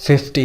50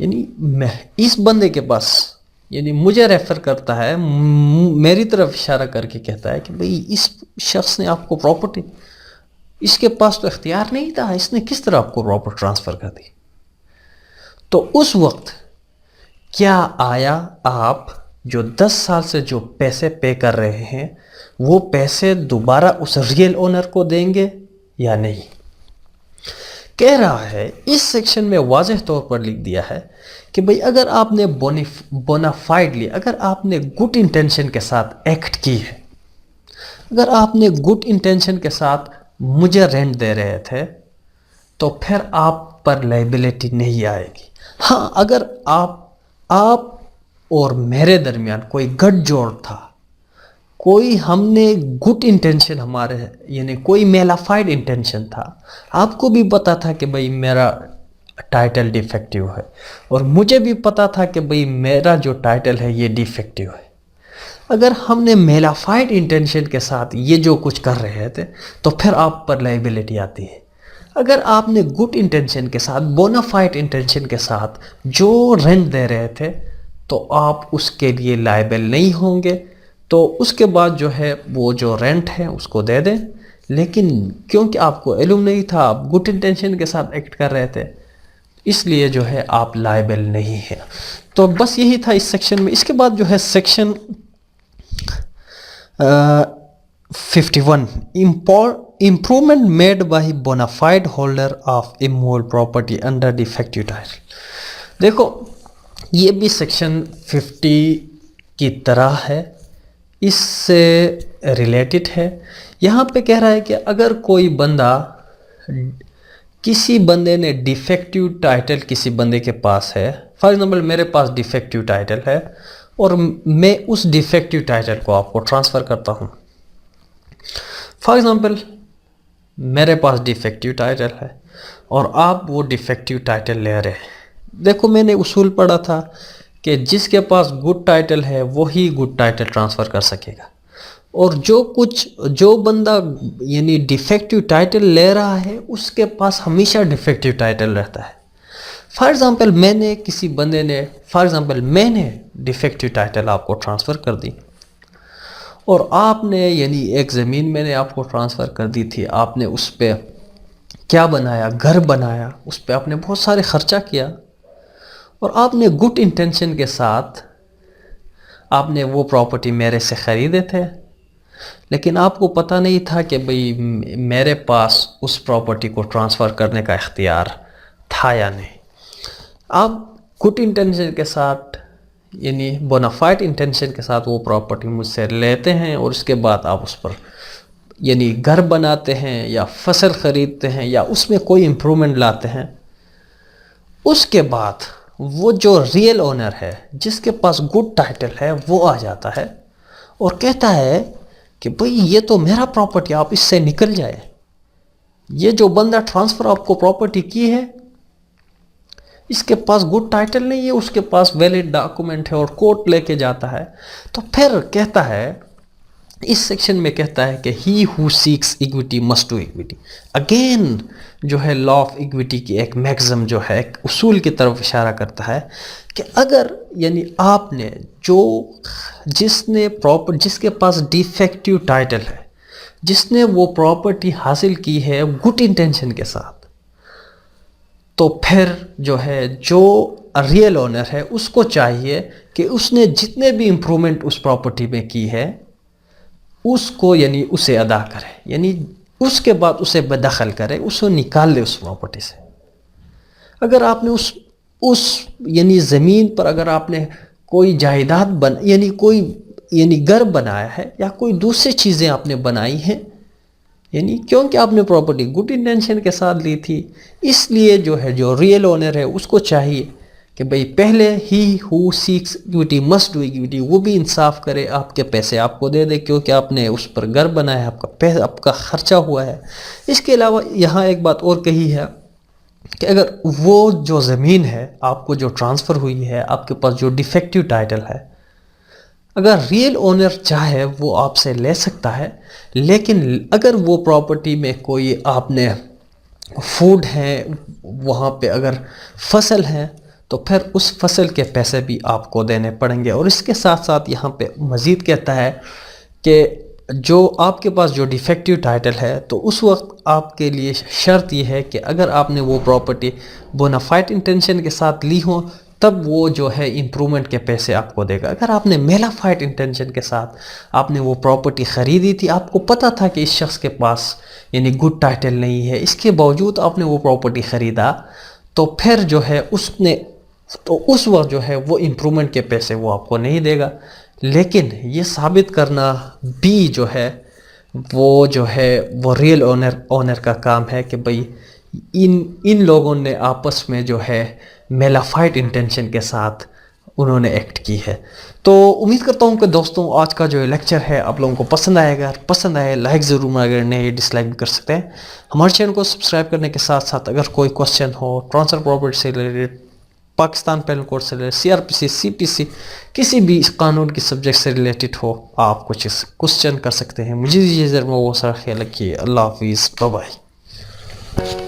یعنی میں اس بندے کے پاس یعنی مجھے ریفر کرتا ہے، میری طرف اشارہ کر کے کہتا ہے کہ بھئی اس شخص نے آپ کو پراپرٹی، اس کے پاس تو اختیار نہیں تھا، اس نے کس طرح آپ کو پراپرٹی ٹرانسفر کر دی؟ تو اس وقت کیا آیا آپ جو 10 سال سے جو پیسے پے کر رہے ہیں وہ پیسے دوبارہ اس ریئل اونر کو دیں گے یا نہیں؟ کہہ رہا ہے اس سیکشن میں واضح طور پر لکھ دیا ہے کہ بھئی اگر آپ نے بونافائڈلی، اگر آپ نے گڈ انٹینشن کے ساتھ ایکٹ کی ہے، اگر آپ نے گڈ انٹینشن کے ساتھ مجھے رینٹ دے رہے تھے، تو پھر آپ پر لائبلٹی نہیں آئے گی۔ ہاں، اگر آپ اور میرے درمیان کوئی گٹھ جوڑ تھا، کوئی ہم نے گڈ انٹینشن ہمارے یعنی کوئی میلافائڈ انٹینشن تھا، آپ کو بھی پتا تھا کہ بھئی میرا ٹائٹل ڈیفیکٹیو ہے، اور مجھے بھی پتا تھا کہ بھئی میرا جو ٹائٹل ہے یہ ڈیفیکٹیو ہے، اگر ہم نے میلافائڈ انٹینشن کے ساتھ یہ جو کچھ کر رہے تھے تو پھر آپ پر لائبلٹی آتی ہے۔ اگر آپ نے گڈ انٹینشن کے ساتھ، بونافائڈ انٹینشن کے ساتھ جو رینٹ دے رہے تھے تو آپ اس کے لیے لائبل نہیں ہوں گے، تو اس کے بعد جو ہے وہ جو رینٹ ہے اس کو دے دیں، لیکن کیونکہ آپ کو علم نہیں تھا، آپ گڈ انٹینشن کے ساتھ ایکٹ کر رہے تھے، اس لیے جو ہے آپ لائبل نہیں ہیں۔ تو بس یہی تھا اس سیکشن میں۔ اس کے بعد جو ہے section 51 improvement made by bona fide holder of a movable property under defective title. دیکھو یہ بھی سیکشن 50 کی طرح ہے، اس سے ریلیٹڈ ہے۔ یہاں پہ کہہ رہا ہے کہ اگر کوئی بندہ، کسی بندے نے ڈیفیکٹیو ٹائٹل کسی بندے کے پاس ہے، فار ایگزامپل میرے پاس ڈیفیکٹیو ٹائٹل ہے اور میں اس ڈیفیکٹیو ٹائٹل کو آپ کو ٹرانسفر کرتا ہوں۔ فار ایگزامپل میرے پاس ڈیفیکٹیو ٹائٹل ہے اور آپ وہ ڈیفیکٹیو ٹائٹل لے رہے ہیں۔ دیکھو میں نے اصول پڑھا تھا کہ جس کے پاس گڈ ٹائٹل ہے وہی گڈ ٹائٹل ٹرانسفر کر سکے گا، اور جو بندہ یعنی ڈیفیکٹیو ٹائٹل لے رہا ہے اس کے پاس ہمیشہ ڈیفیکٹیو ٹائٹل رہتا ہے۔ فار ایگزامپل میں نے ڈیفیکٹیو ٹائٹل آپ کو ٹرانسفر کر دی، اور آپ نے یعنی ایک زمین میں نے آپ کو ٹرانسفر کر دی تھی، آپ نے اس پہ کیا بنایا، گھر بنایا، اس پہ آپ نے بہت سارے خرچہ کیا، اور آپ نے گڈ انٹینشن کے ساتھ آپ نے وہ پراپرٹی میرے سے خریدے تھے، لیکن آپ کو پتہ نہیں تھا کہ بھئی میرے پاس اس پراپرٹی کو ٹرانسفر کرنے کا اختیار تھا یا نہیں۔ آپ گڈ انٹینشن کے ساتھ یعنی بونافائڈ انٹینشن کے ساتھ وہ پراپرٹی مجھ سے لیتے ہیں، اور اس کے بعد آپ اس پر یعنی گھر بناتے ہیں یا فصل خریدتے ہیں یا اس میں کوئی امپرومنٹ لاتے ہیں۔ اس کے بعد وہ جو ریئل اونر ہے جس کے پاس گڈ ٹائٹل ہے وہ آ جاتا ہے اور کہتا ہے کہ بھئی یہ تو میرا پراپرٹی، آپ اس سے نکل جائے۔ یہ جو بندہ ٹرانسفر آپ کو پراپرٹی کی ہے اس کے پاس گڈ ٹائٹل نہیں ہے، اس کے پاس ویلڈ ڈاکومنٹ ہے اور کورٹ لے کے جاتا ہے، تو پھر کہتا ہے اس سیکشن میں کہتا ہے کہ he who seeks equity must do equity. Again جو ہے لا آف ایکویٹی کی ایک میکزم جو ہے ایک اصول کی طرف اشارہ کرتا ہے کہ اگر یعنی آپ نے جس کے پاس ڈیفیکٹیو ٹائٹل ہے، جس نے وہ پراپرٹی حاصل کی ہے گڈ انٹینشن کے ساتھ، تو پھر جو ہے جو ریئل اونر ہے اس کو چاہیے کہ اس نے جتنے بھی امپرومنٹ اس پراپرٹی میں کی ہے اس کو یعنی اسے ادا کرے، یعنی اس کے بعد اسے بدخل کرے، اسے نکال دے اس پراپرٹی سے۔ اگر آپ نے اس یعنی زمین پر اگر آپ نے کوئی جائیداد یعنی گھر بنایا ہے یا کوئی دوسری چیزیں آپ نے بنائی ہیں، یعنی کیونکہ آپ نے پراپرٹی گڈ انٹینشن کے ساتھ لی تھی، اس لیے جو ہے جو ریئل اونر ہے اس کو چاہیے کہ بھئی پہلے he who seeks equity must do equity, وہ بھی انصاف کرے، آپ کے پیسے آپ کو دے دے کیونکہ آپ نے اس پر گھر بنایا ہے، آپ کا خرچہ ہوا ہے۔ اس کے علاوہ یہاں ایک بات اور کہی ہے کہ اگر وہ جو زمین ہے آپ کو جو ٹرانسفر ہوئی ہے، آپ کے پاس جو ڈیفیکٹیو ٹائٹل ہے، اگر ریئل اونر چاہے وہ آپ سے لے سکتا ہے، لیکن اگر وہ پراپرٹی میں کوئی آپ نے فوڈ ہے، وہاں پہ اگر فصل ہے، تو پھر اس فصل کے پیسے بھی آپ کو دینے پڑیں گے. اور اس کے ساتھ ساتھ یہاں پہ مزید کہتا ہے کہ جو آپ کے پاس جو ڈیفیکٹیو ٹائٹل ہے تو اس وقت آپ کے لیے شرط یہ ہے کہ اگر آپ نے وہ پراپرٹی بونافائٹ انٹینشن کے ساتھ لی ہو تب وہ جو ہے امپرومنٹ کے پیسے آپ کو دے گا. اگر آپ نے میلافائٹ انٹینشن کے ساتھ آپ نے وہ پراپرٹی خریدی تھی, آپ کو پتہ تھا کہ اس شخص کے پاس یعنی گڈ ٹائٹل نہیں ہے, اس کے باوجود آپ نے وہ پراپرٹی خریدا, تو پھر جو ہے اس وقت جو ہے وہ امپرومنٹ کے پیسے وہ آپ کو نہیں دے گا. لیکن یہ ثابت کرنا بھی جو ہے وہ ریئل اونر کا کام ہے کہ بھئی ان لوگوں نے آپس میں جو ہے میلافائٹ انٹینشن کے ساتھ انہوں نے ایکٹ کی ہے. تو امید کرتا ہوں کہ دوستوں آج کا جو لیکچر ہے آپ لوگوں کو پسند آئے گا. پسند آئے لائک ضرور ماریں, اگر نہیں ڈس لائک بھی کر سکتے ہیں. ہمارے چینل کو سبسکرائب کرنے کے ساتھ ساتھ اگر کوئی کوسچن ہو ٹرانسفر پراپرٹی سے ریلیٹڈ, پاکستان پینل کوڈ سے ریلیٹڈ, سی آر پی سی, سی پی سی, کسی بھی قانون کی سبجیکٹ سے ریلیٹڈ ہو, آپ کچھ کوسچن کر سکتے ہیں. مجھے دیجیے ذرا وہ سارا خیال رکھیے. اللہ حافظ, بائے بائے.